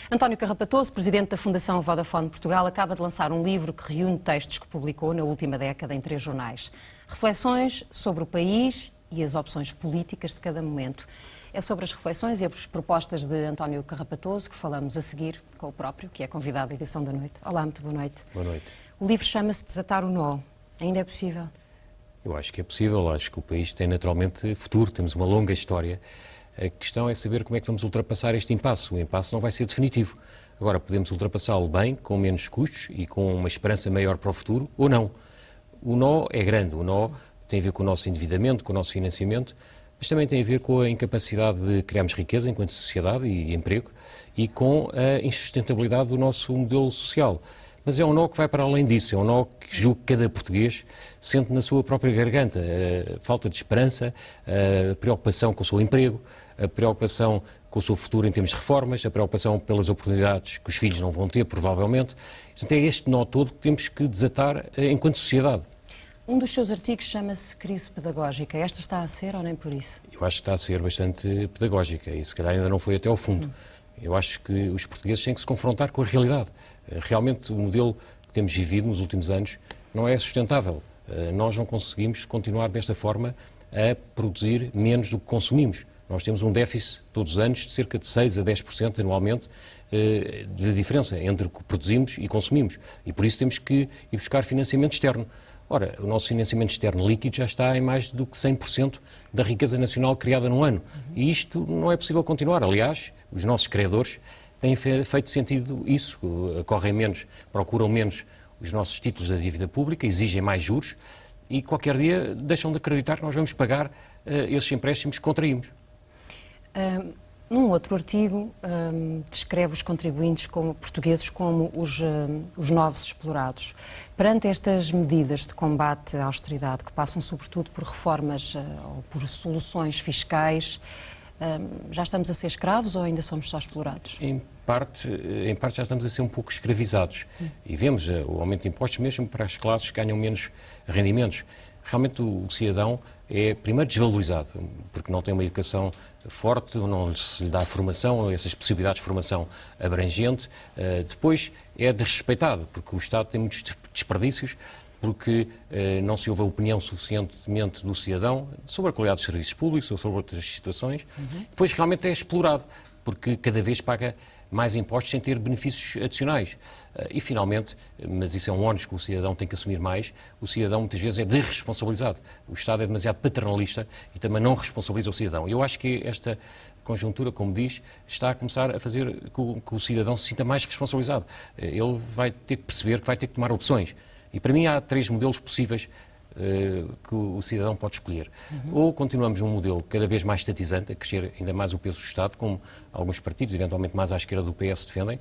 António Carrapatoso, presidente da Fundação Vodafone Portugal, acaba de lançar um livro que reúne textos que publicou na última década em 3 jornais. Reflexões sobre o país e as opções políticas de cada momento. É sobre as reflexões e as propostas de António Carrapatoso que falamos a seguir com o próprio, que é convidado à edição da noite. Olá, muito boa noite. Boa noite. O livro chama-se Desatar o Nó. Ainda é possível? Eu acho que é possível, acho que o país tem naturalmente futuro, temos uma longa história. A questão é saber como é que vamos ultrapassar este impasse. O impasse não vai ser definitivo. Agora, podemos ultrapassá-lo bem, com menos custos e com uma esperança maior para o futuro, ou não. O nó é grande, o nó tem a ver com o nosso endividamento, com o nosso financiamento, mas também tem a ver com a incapacidade de criarmos riqueza enquanto sociedade e emprego e com a insustentabilidade do nosso modelo social. Mas é um nó que vai para além disso, é um nó que julgo que cada português sente na sua própria garganta. A falta de esperança, a preocupação com o seu emprego, a preocupação com o seu futuro em termos de reformas, a preocupação pelas oportunidades que os filhos não vão ter, provavelmente. Portanto, é este nó todo que temos que desatar enquanto sociedade. Um dos seus artigos chama-se Crise Pedagógica. Esta está a ser ou nem por isso? Eu acho que está a ser bastante pedagógica e se calhar ainda não foi até ao fundo. Eu acho que os portugueses têm que se confrontar com a realidade. Realmente o modelo que temos vivido nos últimos anos não é sustentável. Nós não conseguimos continuar desta forma a produzir menos do que consumimos. Nós temos um déficit todos os anos de cerca de 6 a 10% anualmente de diferença entre o que produzimos e consumimos. E por isso temos que ir buscar financiamento externo. Ora, o nosso financiamento externo líquido já está em mais do que 100% da riqueza nacional criada num ano. E isto não é possível continuar. Aliás, os nossos credores têm feito sentido isso. Correm menos, procuram menos os nossos títulos da dívida pública, exigem mais juros e qualquer dia deixam de acreditar que nós vamos pagar esses empréstimos que contraímos. Num outro artigo, descreve os contribuintes portugueses como os novos explorados. Perante estas medidas de combate à austeridade, que passam sobretudo por reformas ou por soluções fiscais, já estamos a ser escravos ou ainda somos só explorados? Em parte já estamos a ser um pouco escravizados. E vemos o aumento de impostos mesmo para as classes que ganham menos rendimentos. Realmente o cidadão é primeiro desvalorizado, porque não tem uma educação forte, não se lhe dá formação, essas possibilidades de formação abrangente. Depois é desrespeitado, porque o Estado tem muitos desperdícios, porque não se ouve a opinião suficientemente do cidadão sobre a qualidade dos serviços públicos ou sobre outras situações. Depois realmente é explorado, porque cada vez paga mais impostos sem ter benefícios adicionais. E finalmente, mas isso é um ónus que o cidadão tem que assumir mais, o cidadão muitas vezes é desresponsabilizado. O Estado é demasiado paternalista e também não responsabiliza o cidadão. Eu acho que esta conjuntura, como diz, está a começar a fazer com que o cidadão se sinta mais responsabilizado. Ele vai ter que perceber que vai ter que tomar opções. E para mim há 3 modelos possíveis que o cidadão pode escolher. Ou continuamos num modelo cada vez mais estatizante, a crescer ainda mais o peso do Estado, como alguns partidos, eventualmente mais à esquerda do PS, defendem,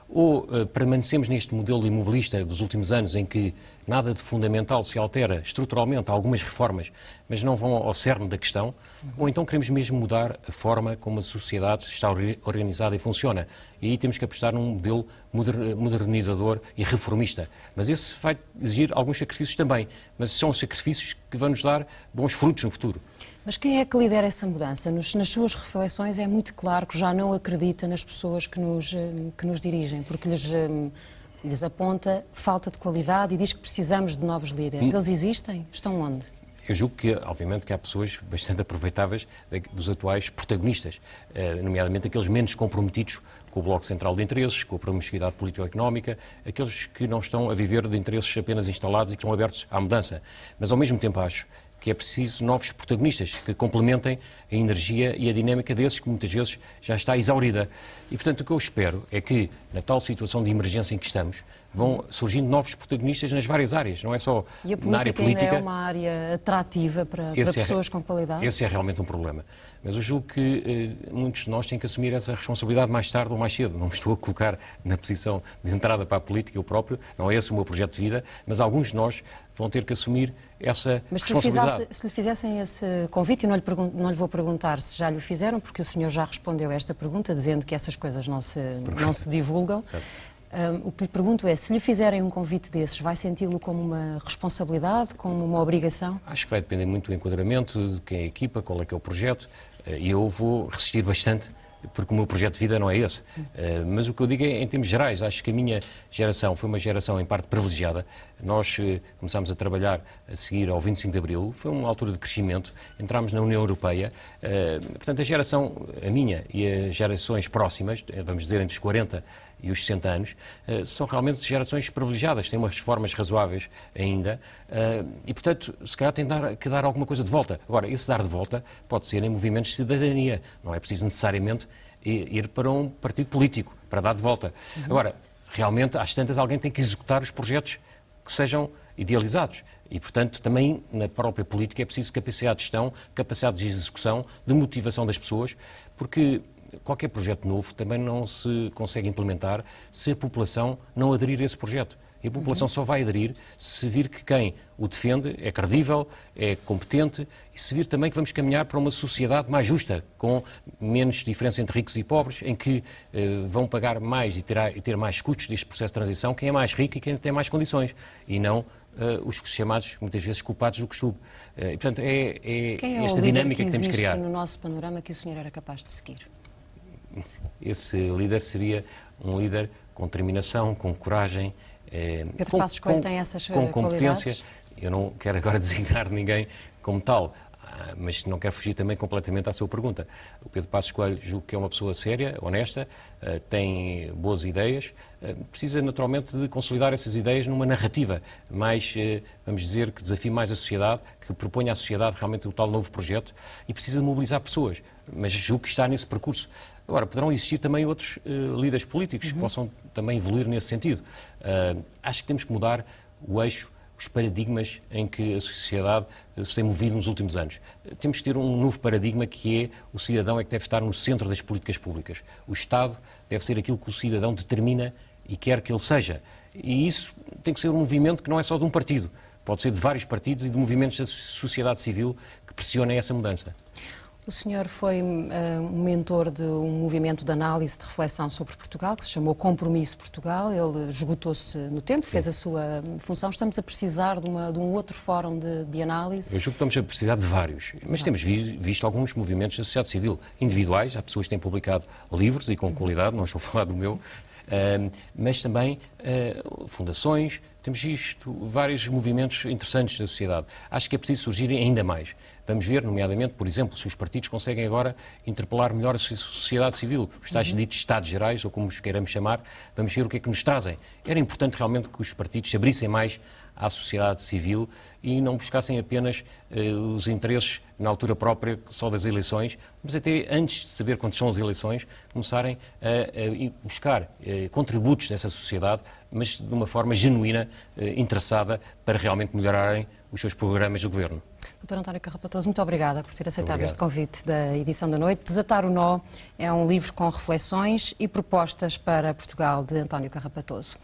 ou permanecemos neste modelo imobilista dos últimos anos em que nada de fundamental se altera estruturalmente, há algumas reformas, mas não vão ao cerne da questão, ou então queremos mesmo mudar a forma como a sociedade está organizada e funciona. E aí temos que apostar num modelo modernizador e reformista. Mas esse vai exigir alguns sacrifícios também, mas são os sacrifícios que vão nos dar bons frutos no futuro. Mas quem é que lidera essa mudança? Nas suas reflexões é muito claro que já não acredita nas pessoas que nos dirigem, porque lhes aponta falta de qualidade e diz que precisamos de novos líderes. Eles existem? Estão onde? Eu julgo que, obviamente, que há pessoas bastante aproveitáveis dos atuais protagonistas, nomeadamente aqueles menos comprometidos com o Bloco Central de Interesses, com a promiscuidade político-económica, aqueles que não estão a viver de interesses apenas instalados e que estão abertos à mudança. Mas, ao mesmo tempo, acho que é preciso novos protagonistas que complementem a energia e a dinâmica desses que muitas vezes já está exaurida. E, portanto, o que eu espero é que, na tal situação de emergência em que estamos, vão surgindo novos protagonistas nas várias áreas, não é só na área política. Ainda é uma área atrativa para pessoas com qualidade? Esse é realmente um problema. Mas eu julgo que muitos de nós têm que assumir essa responsabilidade mais tarde ou mais cedo. Não me estou a colocar na posição de entrada para a política, eu próprio, não é esse o meu projeto de vida, mas alguns de nós vão ter que assumir essa responsabilidade. Mas se lhe fizessem esse convite, e não lhe vou perguntar se já lhe fizeram, porque o senhor já respondeu a esta pergunta, dizendo que essas coisas não se divulgam. O que lhe pergunto é, se lhe fizerem um convite desses, vai senti-lo como uma responsabilidade, como uma obrigação? Acho que vai depender muito do enquadramento, de quem é a equipa, qual é que é o projeto, e eu vou resistir bastante porque o meu projeto de vida não é esse. Mas o que eu digo é, em termos gerais, acho que a minha geração foi uma geração em parte privilegiada. Nós começámos a trabalhar a seguir ao 25 de Abril, foi uma altura de crescimento, entramos na União Europeia. Portanto, a minha e as gerações próximas, vamos dizer entre os 40 e os 60 anos, são realmente gerações privilegiadas, têm umas reformas razoáveis ainda, e portanto, se calhar tem que dar alguma coisa de volta. Agora, esse dar de volta pode ser em movimentos de cidadania, não é preciso necessariamente ir para um partido político para dar de volta. Agora, realmente, às tantas, alguém tem que executar os projetos que sejam idealizados. E, portanto, também na própria política é preciso capacidade de gestão, capacidade de execução, de motivação das pessoas, porque qualquer projeto novo também não se consegue implementar se a população não aderir a esse projeto. E a população só vai aderir se vir que quem o defende é credível, é competente e se vir também que vamos caminhar para uma sociedade mais justa, com menos diferença entre ricos e pobres, em que vão pagar mais e ter mais custos deste processo de transição quem é mais rico e quem tem mais condições, e não os chamados, muitas vezes, culpados do costume. E, portanto, Quem é esta o dinâmica que temos que que criar. no nosso panorama que o senhor era capaz de seguir? Esse líder seria um líder com determinação, com coragem, Pedro Passos Coelho tem essas com competência. qualidades? Eu não quero agora designar ninguém como tal, mas não quero fugir também completamente à sua pergunta. O Pedro Passos Coelho julgo que é uma pessoa séria, honesta, tem boas ideias, precisa naturalmente de consolidar essas ideias numa narrativa mais, vamos dizer, que desafie mais a sociedade, que proponha à sociedade realmente o tal novo projeto e precisa de mobilizar pessoas, mas julgo que está nesse percurso. Agora, poderão existir também outros líderes políticos que possam também evoluir nesse sentido. Acho que temos que mudar o eixo, os paradigmas em que a sociedade se tem movido nos últimos anos. Temos que ter um novo paradigma que é o cidadão é que deve estar no centro das políticas públicas. O Estado deve ser aquilo que o cidadão determina e quer que ele seja. E isso tem que ser um movimento que não é só de um partido. Pode ser de vários partidos e de movimentos da sociedade civil que pressionem essa mudança. O senhor foi um mentor de um movimento de análise, de reflexão sobre Portugal, que se chamou Compromisso Portugal. Ele esgotou-se no tempo, fez a sua função. Estamos a precisar de um outro fórum de análise? Eu julgo que estamos a precisar de vários, mas temos visto alguns movimentos da sociedade civil individuais. Há pessoas que têm publicado livros e com qualidade, não estou a falar do meu, mas também fundações. Temos visto vários movimentos interessantes da sociedade. Acho que é preciso surgirem ainda mais. Vamos ver, nomeadamente, por exemplo, se os partidos conseguem agora interpelar melhor a sociedade civil, os tais ditos Estados Gerais, ou como os queiramos chamar, vamos ver o que é que nos trazem. Era importante realmente que os partidos se abrissem mais à sociedade civil e não buscassem apenas os interesses na altura própria só das eleições, mas até antes de saber quando são as eleições, começarem a buscar contributos nessa sociedade, mas de uma forma genuína, interessada, para realmente melhorarem os seus programas do Governo. Dr. António Carrapatoso, muito obrigada por ter aceitado este convite da edição da noite. Desatar o Nó é um livro com reflexões e propostas para Portugal, de António Carrapatoso.